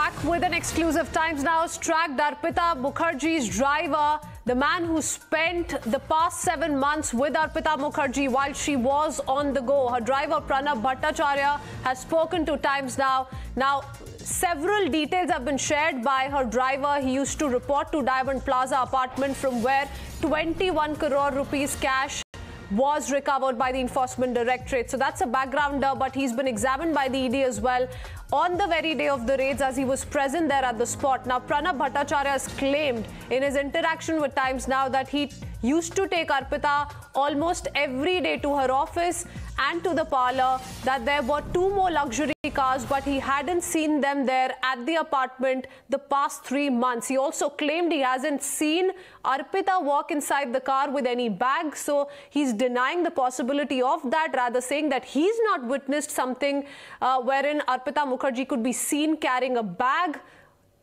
Back with an exclusive. Times Now tracked Arpita Mukherjee's driver, the man who spent the past 7 months with Arpita Mukherjee while she was on the go. Her driver Pranab Bhattacharya has spoken to Times Now. Now, several details have been shared by her driver. He used to report to Diamond Plaza apartment from where 21 crore rupees cash was recovered by the Enforcement Directorate. So that's a backgrounder, but he's been examined by the ED as well on the very day of the raids as he was present there at the spot. Now, Pranab Bhattacharya has claimed in his interaction with Times Now that he used to take Arpita almost every day to her office and to the parlor, that there were 2 more luxury cars, but he hadn't seen them there at the apartment the past 3 months. He also claimed he hasn't seen Arpita walk inside the car with any bag, so he's denying the possibility of that, rather saying that he's not witnessed something wherein Arpita Mukherjee could be seen carrying a bag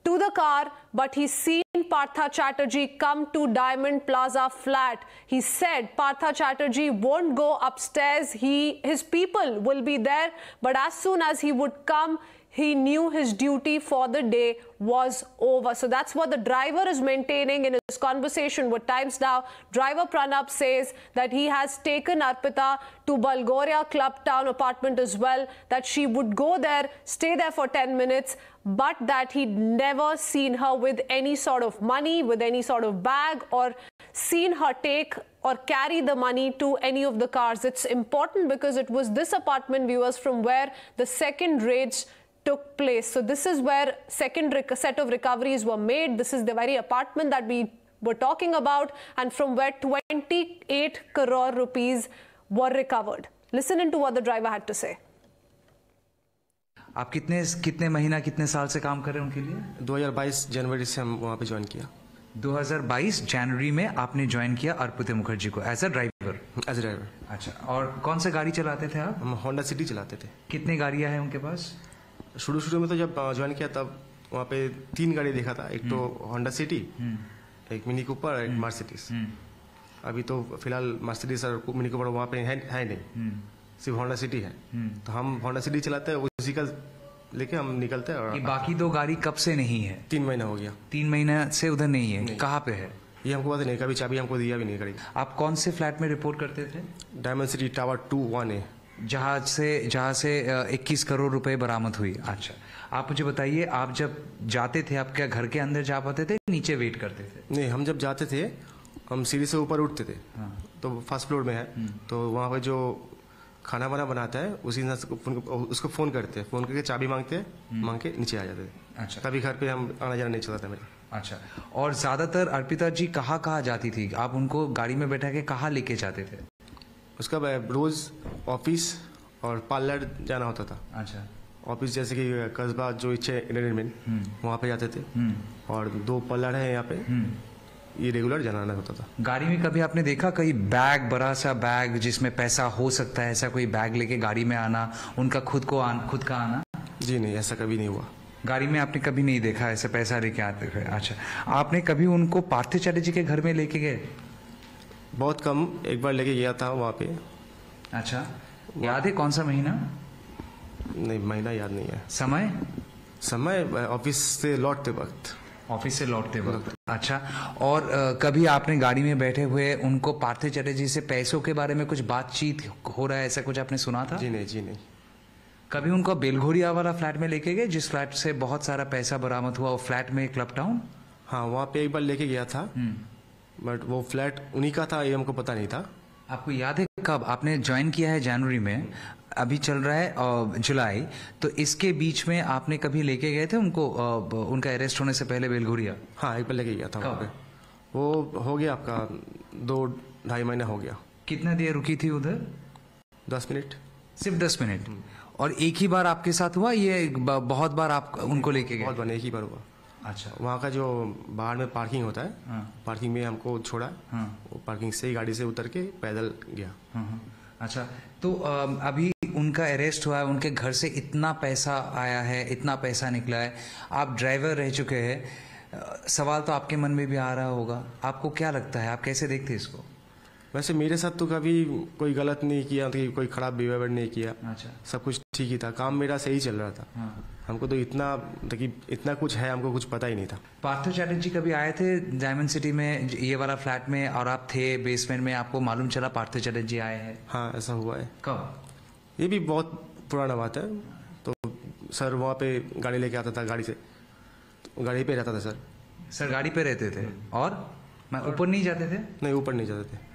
to the car, but he's seen Partha Chatterjee come to Diamond Plaza flat. He said Partha Chatterjee won't go upstairs. His people will be there, but as soon as he would come, he knew his duty for the day was over. So that's what the driver is maintaining in his conversation with Times Now. Driver Pranab says that he has taken Arpita to Bulgaria Club Town apartment as well, that she would go there, stay there for 10 minutes, but that he'd never seen her with any sort of money, with any sort of bag, or seen her take or carry the money to any of the cars. It's important because it was this apartment, viewers, from where the second raids took place. So this is where second set of recoveries were made. This is the very apartment that we were talking about, and from where 28 crore rupees were recovered. Listen into what the driver had to say. आप कितने महीना कितने साल से काम कर रहे हैं उनके लिए? 2022 जनवरी से हम वहाँ पे ज्वाइन किया। 2022 जनवरी में आपने ज्वाइन किया अर्पिता मुखर्जी को as a driver? As a driver. अच्छा, और कौन सा गाड़ी चलाते थे आप? हम होंडा सिटी चलाते थे। कितनी गाड़ियां हैं उनके पास? शुरू में तो जब ज्वाइन किया तब वहाँ पे 3 गाड़ी देखा था। एक तो होंडा सिटी, एक मिनी कूपर, एक मर्सिडीज। अभी तो फिलहाल मर्सिडीज और मिनी कूपर वहाँ पे है नहीं, सिर्फ होंडा सिटी है। तो हम होंडा सिटी चलाते हैं, उसी का लेके हम निकलते हैं। और बाकी 2 गाड़ी कब से नहीं है? 3 महीना हो गया। 3 महीना से उधर नहीं है? कहाँ पे है ये हमको पता नहीं, कभी चाबी हमको दिया भी नहीं गाड़ी। आप कौन से फ्लैट में रिपोर्ट करते थे? डायमंड सिटी टावर 2-1A, जहाँ से 21 करोड़ रुपए बरामद हुई। अच्छा, आप मुझे बताइए, आप जब जाते थे आप क्या घर के अंदर जा पाते थे, नीचे वेट करते थे? नहीं, हम जब जाते थे हम सीढ़ी से ऊपर उठते थे। तो फर्स्ट फ्लोर में है, तो वहाँ पे जो खाना वाना बनाता है उसी उसको फोन करते हैं, फोन करके चाबी मांग के नीचे आ जाते थे। अच्छा, कभी घर पे हम आना जाना नहीं चलता था मेरा। अच्छा, और ज्यादातर अर्पिता जी कहाँ जाती थी? आप उनको गाड़ी में बैठा के कहाँ लेके जाते थे? उसका रोज ऑफिस और पार्लर जाना होता था। अच्छा, ऑफिस जैसे कि कस्बा जो इच्छे एंटरटेनमेंट, वहाँ पे जाते थे, और 2 पार्लर है यहाँ पे, ये रेगुलर जाना होता था। गाड़ी में कभी आपने देखा कहीं बैग, बड़ा सा बैग जिसमें पैसा हो सकता है, ऐसा कोई बैग लेके गाड़ी में आना, उनका खुद का आना? जी नहीं, ऐसा कभी नहीं हुआ। गाड़ी में आपने कभी नहीं देखा ऐसे पैसा लेके आते हुए? अच्छा, आपने कभी उनको पार्थिव चटर्जी के घर में लेके गए? बहुत कम, एक बार लेके गया था वहाँ पे। अच्छा, याद है कौन सा महीना? नहीं, महीना याद नहीं है। समय ऑफिस से लौटते वक्त। अच्छा, और कभी आपने गाड़ी में बैठे हुए उनको पार्थिव चटर्जी से पैसों के बारे में कुछ बातचीत हो रहा है, ऐसा कुछ आपने सुना था? जी नहीं। कभी उनको बेलघोरिया वाला फ्लैट में लेके गए जिस फ्लैट से बहुत सारा पैसा बरामद हुआ, वो फ्लैट में क्लब टाउन? हाँ, वहाँ पे एक बार लेके गया था, बट वो फ्लैट उन्हीं का था, ये हमको पता नहीं था। आपको याद है कब आपने ज्वाइन किया है? जनवरी में, अभी चल रहा है जुलाई, तो इसके बीच में आपने कभी लेके गए थे उनको उनका अरेस्ट होने से पहले बेलघोरिया? हाँ, एक बार लेके गया था वहाँ पे। वो हो गया आपका 2-2.5 महीना हो गया। कितना देर रुकी थी उधर? 10 मिनट। सिर्फ 10 मिनट? और एक ही बार आपके साथ हुआ, ये बहुत बार आप उनको लेके गए? बहुत बार, एक ही बार हुआ। अच्छा, वहाँ का जो बाहर में पार्किंग होता है, पार्किंग में हमको छोड़ा, वो पार्किंग से ही गाड़ी से उतर के पैदल गया। अच्छा, तो अभी उनका अरेस्ट हुआ है, उनके घर से इतना पैसा आया है, इतना पैसा निकला है, आप ड्राइवर रह चुके हैं, सवाल तो आपके मन में भी आ रहा होगा, आपको क्या लगता है, आप कैसे देखते हैं इसको? वैसे मेरे साथ तो कभी कोई गलत नहीं किया, तो कोई खराब बिहेवियर नहीं किया। अच्छा। सब कुछ ठीक ही था, काम मेरा सही चल रहा था। हाँ। हमको तो इतना कुछ है, हमको कुछ पता ही नहीं था। पार्थो चैटर्जी कभी आए थे डायमंड सिटी में ये वाला फ्लैट में, और आप थे बेसमेंट में, आपको मालूम चला पार्थो चैटर्जी आए हैं? हाँ, ऐसा हुआ है। कब? ये भी बहुत पुराना बात है। तो सर वहाँ पे गाड़ी लेके आता था, गाड़ी से तो गाड़ी पे रहता था सर। सर गाड़ी पे रहते थे और ऊपर नहीं जाते थे? नहीं, ऊपर नहीं जाते थे।